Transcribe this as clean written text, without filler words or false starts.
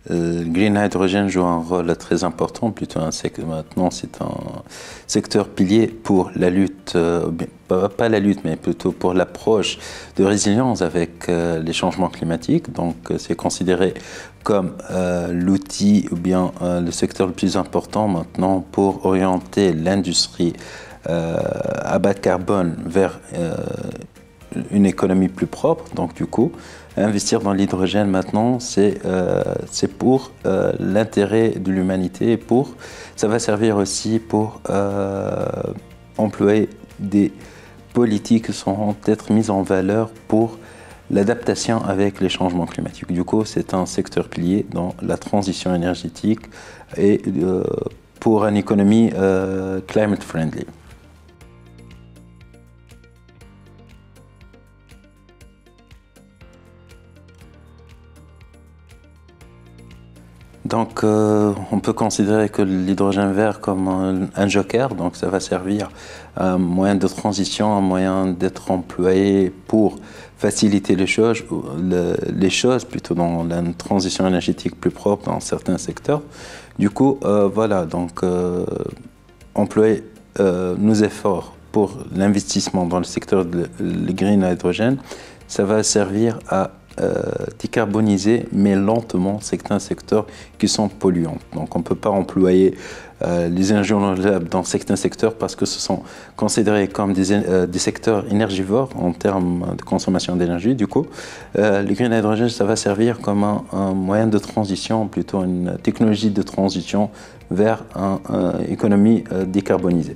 Le green hydrogen joue un rôle très important, plutôt maintenant c'est un secteur pilier pour la lutte, pas la lutte, mais plutôt pour l'approche de résilience avec les changements climatiques. Donc c'est considéré comme l'outil ou bien le secteur le plus important maintenant pour orienter l'industrie à bas de carbone vers une économie plus propre. Donc du coup, investir dans l'hydrogène maintenant, c'est pour l'intérêt de l'humanité et ça va servir aussi pour employer des politiques qui seront être mises en valeur pour l'adaptation avec les changements climatiques. Du coup, c'est un secteur pilier dans la transition énergétique et pour une économie climate friendly. Donc, on peut considérer que l'hydrogène vert comme un joker, donc ça va servir à un moyen de transition, un moyen d'être employé pour faciliter les choses plutôt dans la transition énergétique plus propre dans certains secteurs. Du coup, voilà, donc employer nos efforts pour l'investissement dans le secteur de green hydrogène, ça va servir à décarboniser, mais lentement, certains secteurs qui sont polluants. Donc on ne peut pas employer les énergies renouvelables dans certains secteurs parce que ce sont considérés comme des secteurs énergivores en termes de consommation d'énergie. Du coup, le green hydrogen, ça va servir comme un moyen de transition, plutôt une technologie de transition vers une économie décarbonisée.